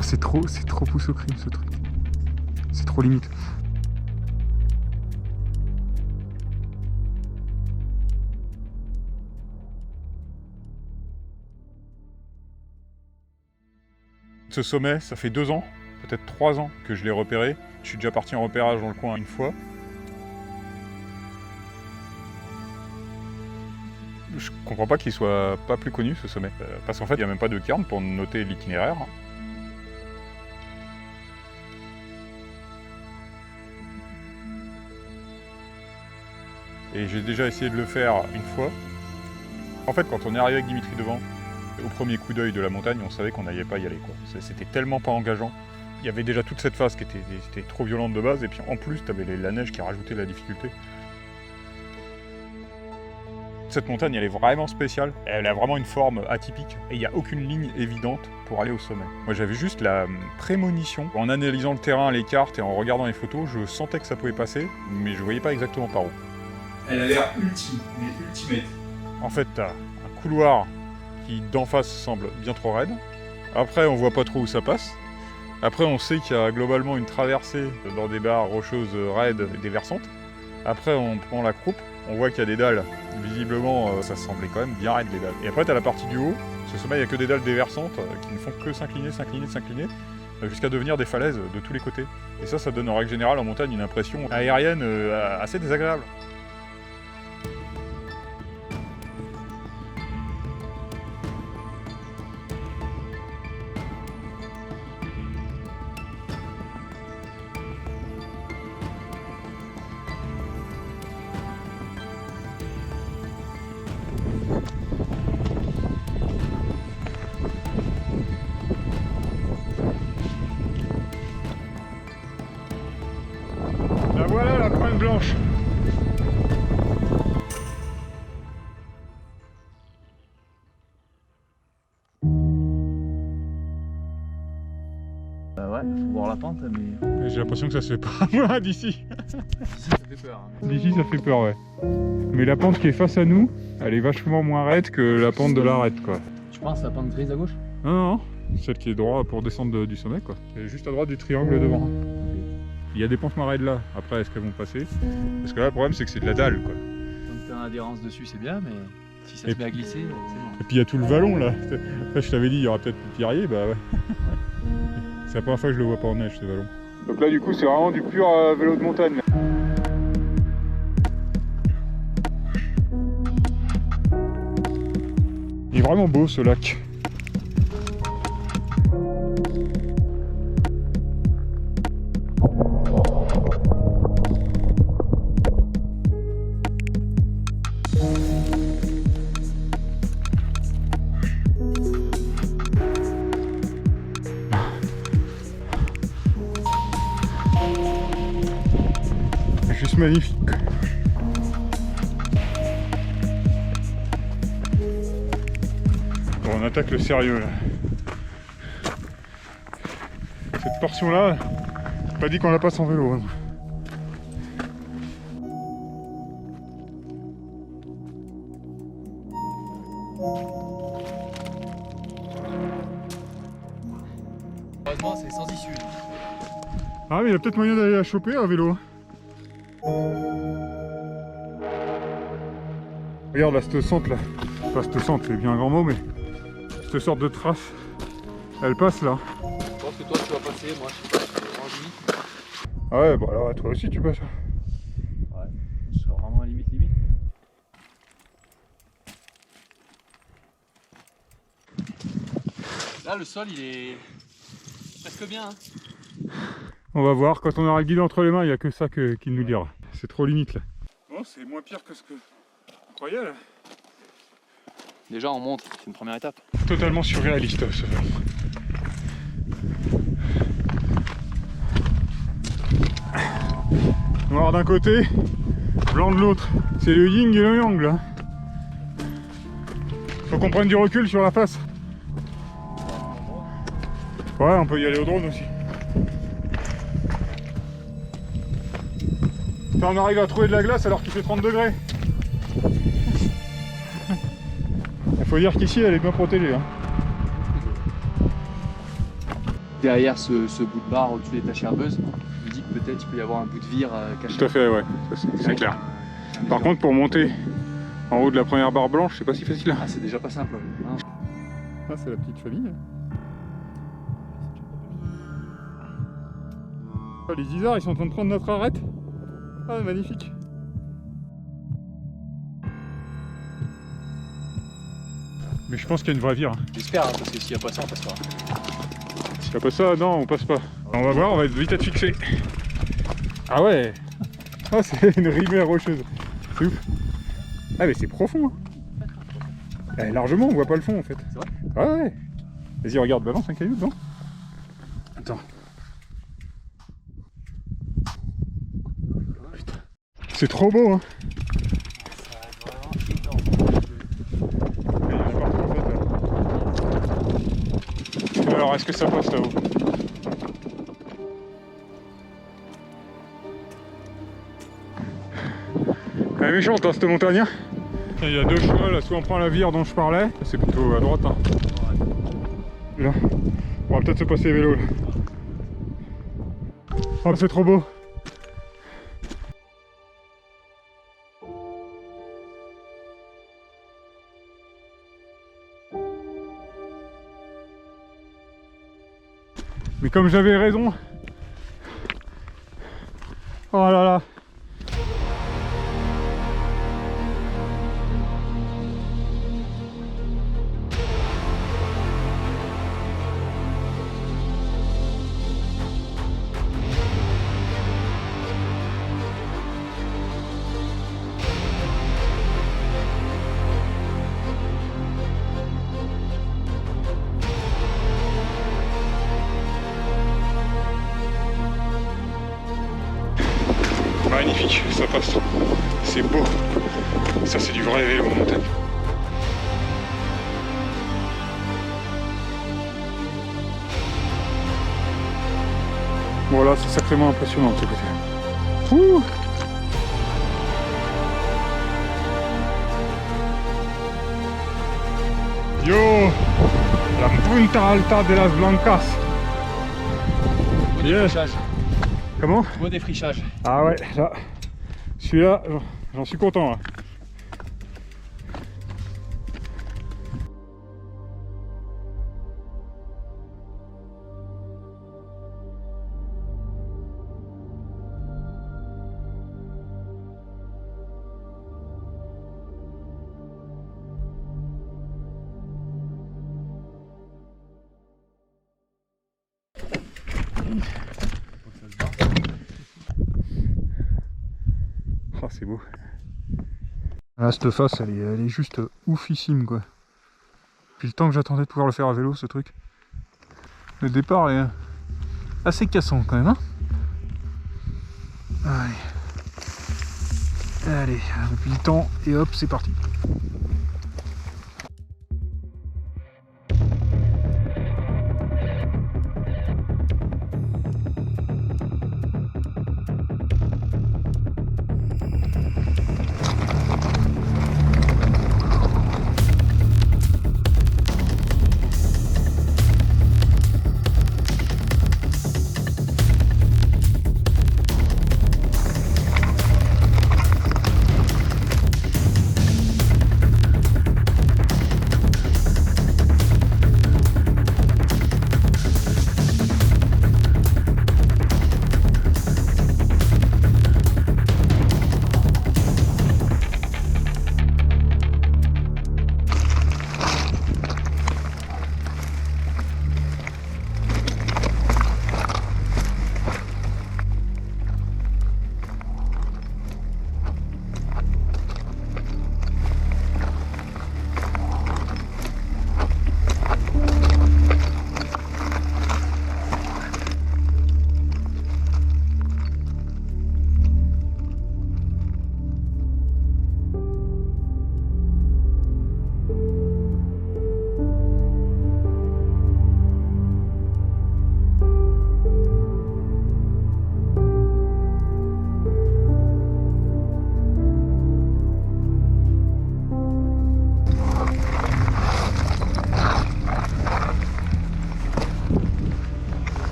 C'est trop pousse au crime ce truc. C'est trop limite. Ce sommet, ça fait 2 ans, peut-être 3 ans que je l'ai repéré. Je suis déjà parti en repérage dans le coin une fois. Je comprends pas qu'il soit pas plus connu ce sommet. Parce qu'en fait, il n'y a même pas de cairn pour noter l'itinéraire. Et j'ai déjà essayé de le faire une fois. En fait, quand on est arrivé avec Dimitri devant, au premier coup d'œil de la montagne, on savait qu'on n'allait pas y aller, quoi. C'était tellement pas engageant. Il y avait déjà toute cette phase qui était trop violente de base, et puis en plus, tu avais la neige qui rajoutait la difficulté. Cette montagne, elle est vraiment spéciale. Elle a vraiment une forme atypique, et il n'y a aucune ligne évidente pour aller au sommet. Moi, j'avais juste la prémonition. En analysant le terrain, les cartes et en regardant les photos, je sentais que ça pouvait passer, mais je voyais pas exactement par où. Elle a l'air ultime, mais ultimate. En fait, t'as un couloir qui d'en face semble bien trop raide. Après, on voit pas trop où ça passe. Après, on sait qu'il y a globalement une traversée dans des barres rocheuses raides et déversantes. Après, on prend la croupe, on voit qu'il y a des dalles. Visiblement, ça semblait quand même bien raide les dalles. Et après, t'as la partie du haut. Ce sommet, il n'y a que des dalles déversantes qui ne font que s'incliner, jusqu'à devenir des falaises de tous les côtés. Et ça donne en règle générale en montagne une impression aérienne assez désagréable. La voilà la pointe blanche. Bah ouais, faut voir la pente, mais... J'ai l'impression que ça se fait pas moi d'ici. Ça fait peur. Hein. D'ici ça fait peur, ouais. Mais la pente qui est face à nous, elle est vachement moins raide que la pente de l'arête, quoi. Tu penses la pente grise à gauche? Non, celle qui est droite pour descendre du sommet, quoi. C'est juste à droite du triangle devant. Il y a des pentes moins raides là, après est-ce qu'elles vont passer? Parce que là le problème c'est que c'est de la dalle, quoi. Donc t'as une adhérence dessus, c'est bien, mais si ça se met à glisser, c'est bon. Et puis il y a tout le vallon là. Après je t'avais dit il y aura peut-être le pierrier, bah ouais. C'est la première fois que je le vois pas en neige, ce vallon. Donc là du coup c'est vraiment du pur vélo de montagne. Il est vraiment beau ce lac. Juste magnifique. Bon, on attaque le sérieux là. Cette portion là, j'ai pas dit qu'on la passe en vélo. Hein. Heureusement, c'est sans issue. Ah mais il y a peut-être moyen d'aller la choper à vélo. Regarde là, cette sente là. Enfin cette sente, c'est bien un grand mot, mais cette sorte de trace, elle passe là. Je pense que toi tu vas passer, moi je sais pas, j'ai envie. Ah ouais, bah alors toi aussi tu passes. Ouais, je suis vraiment à limite. Là le sol il est presque bien. Hein. On va voir, quand on aura le guide entre les mains, il n'y a que ça qu'il nous dira. C'est trop limite là. Bon, c'est moins pire que ce que je croyais là. Déjà on monte, c'est une première étape. Totalement surréaliste ce vent. Noir d'un côté, blanc de l'autre. C'est le yin et le yang là. Faut qu'on prenne du recul sur la face. Ouais, on peut y aller au drone aussi. Enfin, on arrive à trouver de la glace alors qu'il fait 30 degrés. Il faut dire qu'ici elle est bien protégée. Hein. derrière ce bout de barre au-dessus des taches herbeuses, je me dis que peut-être il peut y avoir un bout de vire caché. Tout à fait, ouais, c'est clair. Par contre, pour monter en haut de la première barre blanche, c'est pas si facile. Ah, c'est déjà pas simple. Hein. Ah, c'est la petite famille. Oh, les isards, ils sont en train de prendre notre arête. Ah, magnifique. Mais je pense qu'il y a une vraie vire. J'espère, hein, parce que s'il n'y a pas ça, on passe pas. S'il n'y a pas ça, non, on passe pas. On va voir, on va vite être fixé. Ah ouais. Ah, c'est une rivière rocheuse. C'est ouf. Ah, mais c'est profond. Hein. Eh, largement, on voit pas le fond en fait. C'est vrai? Ah ouais. Vas-y, regarde, balance un caillou dedans. Attends. Putain. C'est trop beau, hein. Alors, est-ce que ça passe là-haut? Elle est méchante, hein, cette montagne. Il y a deux choix, là, soit on prend la vire dont je parlais, c'est plutôt à droite. Hein. Là, on va peut-être se passer vélo. Là. Oh, c'est trop beau. Mais comme j'avais raison. Oh là là. Magnifique, ça passe. C'est beau. Ça, c'est du vrai vélo en montagne. Bon, là, c'est sacrément impressionnant de ce côté. Ouh. Yo, la punta alta de las Blancas. Yes. Comment? Beau défrichage. Ah ouais, là, celui-là, j'en suis content. Là. Oh, c'est beau. Là, cette face, elle est juste oufissime, quoi. Depuis le temps que j'attendais de pouvoir le faire à vélo, ce truc. Le départ est assez cassant, quand même, hein. Allez, depuis le temps, et hop, c'est parti.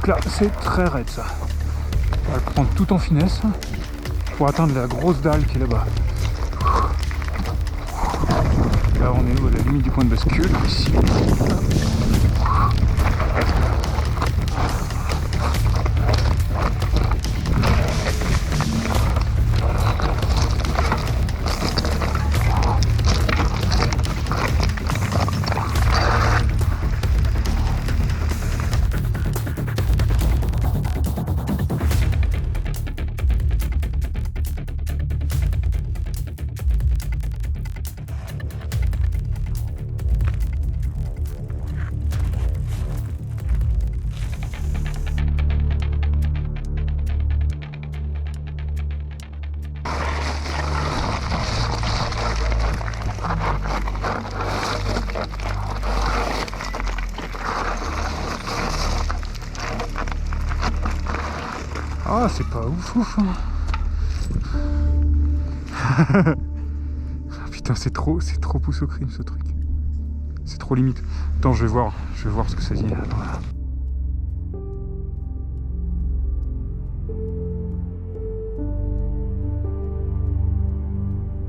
Donc là, c'est très raide ça. On va le prendre tout en finesse pour atteindre la grosse dalle qui est là-bas. Là, on est à la limite du point de bascule. Ici. Ah, c'est pas ouf ouf. Putain, c'est trop pouce au crime ce truc. C'est trop limite. Attends, je vais voir ce que ça dit. Attends, là.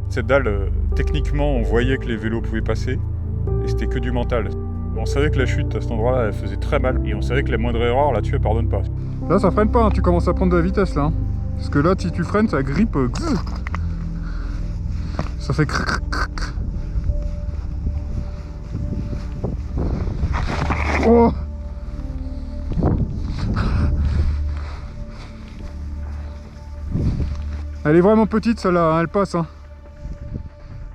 Cette dalle, techniquement, on voyait que les vélos pouvaient passer, et c'était que du mental. On savait que la chute à cet endroit-là, elle faisait très mal, et on savait que la moindre erreur là-dessus, elle pardonne pas. Là, ça freine pas, hein. Tu commences à prendre de la vitesse là. Hein. Parce que là, si tu freines, ça grippe. Ça fait crrr. Oh! Elle est vraiment petite celle-là, hein, elle passe. Hein.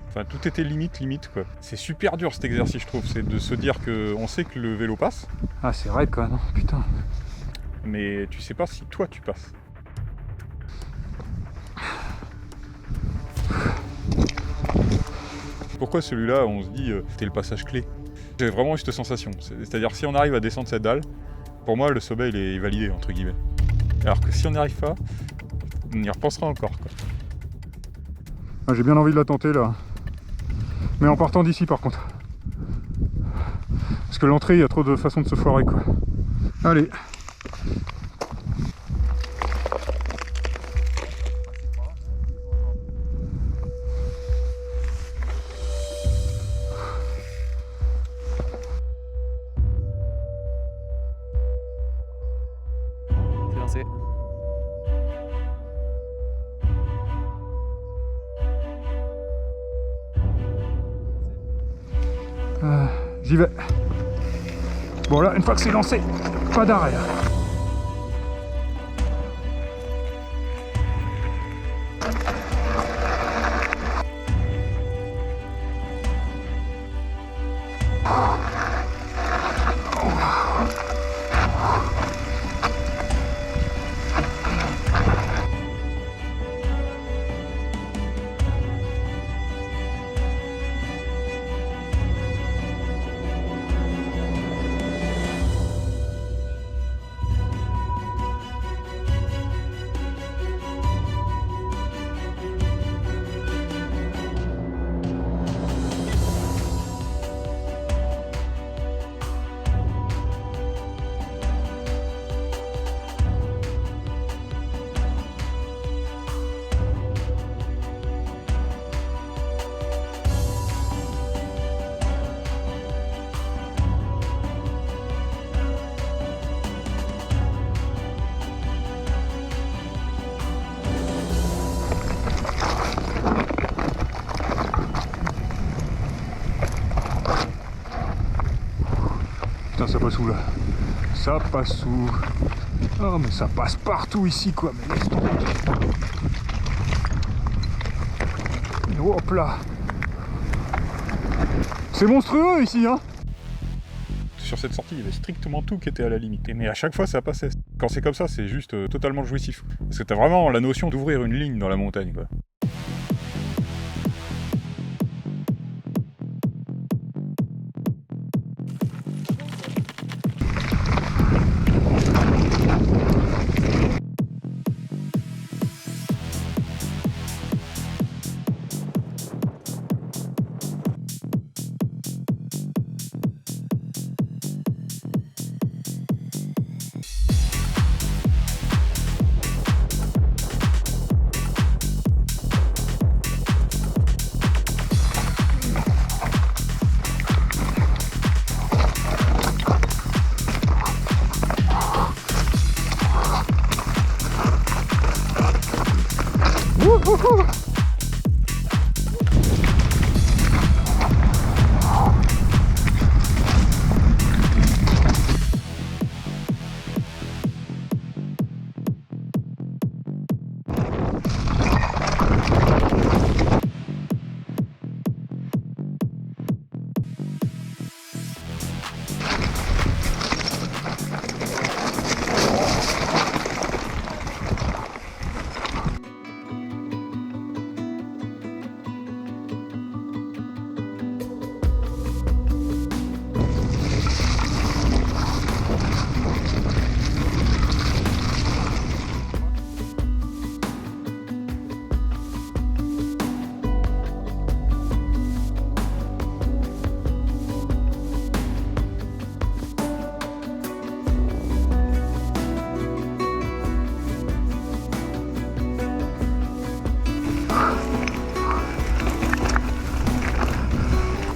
Enfin, tout était limite quoi. C'est super dur cet exercice, je trouve, c'est de se dire qu'on sait que le vélo passe. Ah, c'est raide quand même, hein. Putain. Mais tu sais pas si toi tu passes. Pourquoi celui-là, on se dit, c'était le passage clé? J'ai vraiment eu cette sensation. C'est-à-dire, si on arrive à descendre cette dalle, pour moi, le sommet, il est validé, entre guillemets. Alors que si on n'y arrive pas, on y repensera encore, quoi. Ah, j'ai bien envie de la tenter, là. Mais en partant d'ici, par contre. Parce que l'entrée, il y a trop de façons de se foirer, quoi. Allez. C'est lancé. J'y vais. Bon là, une fois que c'est lancé, pas d'arrêt. Putain, ça passe où là? Ça passe où? Oh mais ça passe partout ici quoi, mais laisse tomber. Hop là. C'est monstrueux ici hein. Sur cette sortie, il y avait strictement tout qui était à la limite. Mais à chaque fois, ça passait. Quand c'est comme ça, c'est juste totalement jouissif. Parce que t'as vraiment la notion d'ouvrir une ligne dans la montagne, quoi. Wouhou.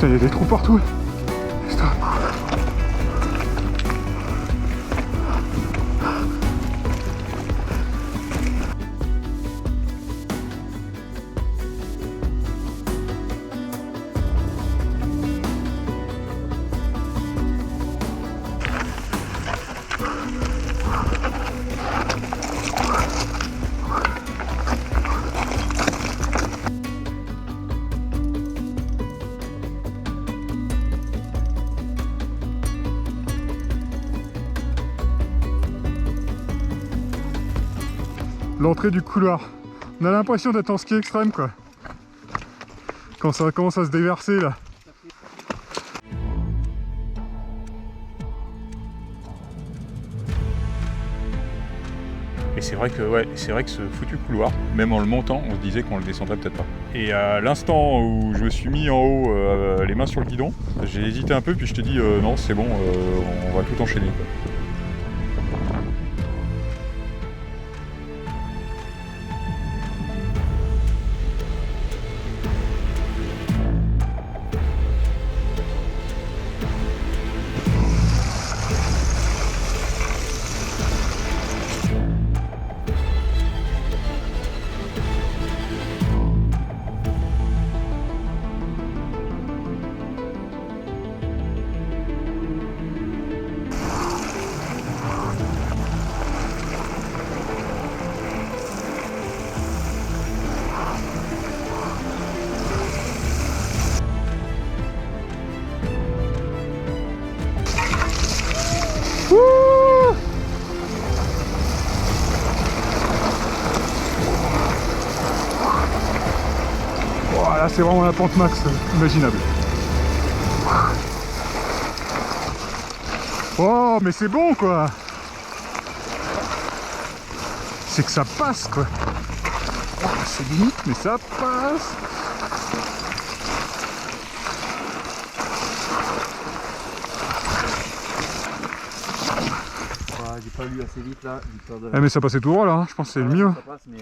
Putain, il y a des trous partout. Putain. L'entrée du couloir. On a l'impression d'être en ski extrême quoi. Quand ça commence à se déverser là. Et c'est vrai que ce foutu couloir, même en le montant, on se disait qu'on le descendrait peut-être pas. Et à l'instant où je me suis mis en haut, les mains sur le guidon, j'ai hésité un peu, puis je t'ai dit non, c'est bon, on va tout enchaîner quoi. Voilà, c'est vraiment la pente max imaginable. Oh, mais c'est bon quoi. C'est que ça passe quoi. Oh, c'est limite, mais ça passe. J'ai pas lu assez vite là. Eh mais ça passait tout droit là, hein. Je pense que c'est le mieux. Ça passe, mais...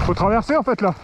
Faut traverser en fait là.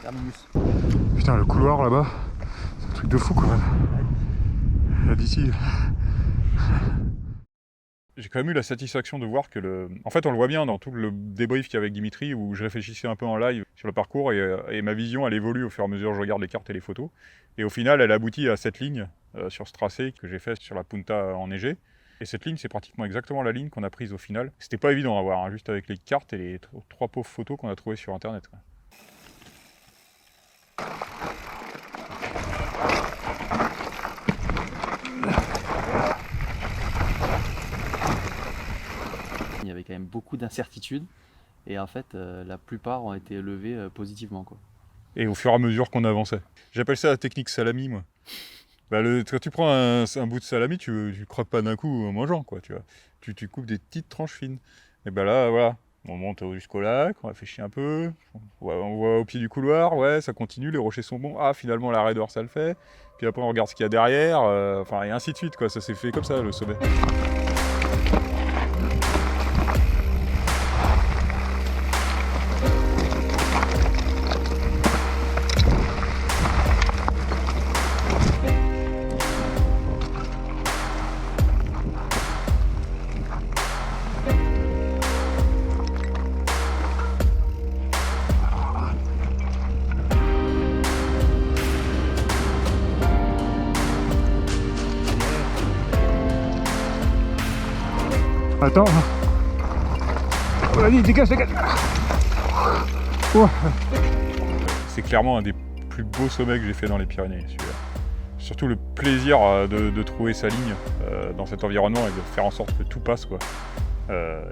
Terminus. Putain, le couloir là-bas, c'est un truc de fou quand même. Là d'ici. J'ai quand même eu la satisfaction de voir que En fait, on le voit bien dans tout le débrief qu'il y a avec Dimitri, où je réfléchissais un peu en live sur le parcours, et ma vision, elle évolue au fur et à mesure que je regarde les cartes et les photos. Et au final, elle aboutit à cette ligne sur ce tracé que j'ai fait sur la Punta enneigée. Et cette ligne, c'est pratiquement exactement la ligne qu'on a prise au final. C'était pas évident à voir, hein, juste avec les cartes et les 3 pauvres photos qu'on a trouvées sur Internet, quoi. Il y avait quand même beaucoup d'incertitudes et en fait la plupart ont été levées positivement, quoi. Et au fur et à mesure qu'on avançait. J'appelle ça la technique salami, moi. Bah quand tu prends un bout de salami, tu croques pas d'un coup en mangeant, quoi, tu vois. Tu coupes des petites tranches fines. Et ben là, voilà, on monte jusqu'au lac, on réfléchit un peu, on voit au pied du couloir, ouais, ça continue, les rochers sont bons, ah, finalement la raideur, ça le fait. Puis après, on regarde ce qu'il y a derrière, enfin, et ainsi de suite, quoi. Ça s'est fait comme ça, le sommet. Attends. Vas-y, dégage. Oh. C'est clairement un des plus beaux sommets que j'ai fait dans les Pyrénées, celui-là. Surtout le plaisir de trouver sa ligne dans cet environnement et de faire en sorte que tout passe, quoi.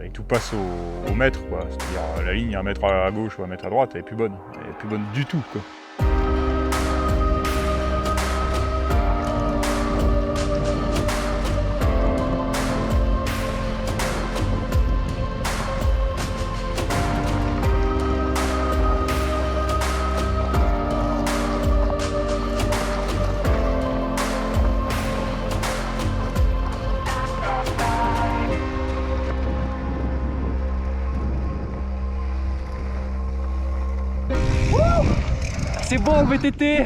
Et tout passe au mètre, quoi. C'est-à-dire la ligne, 1 mètre à gauche ou 1 mètre à droite, elle est plus bonne. Elle est plus bonne du tout, quoi. C'est bon le VTT.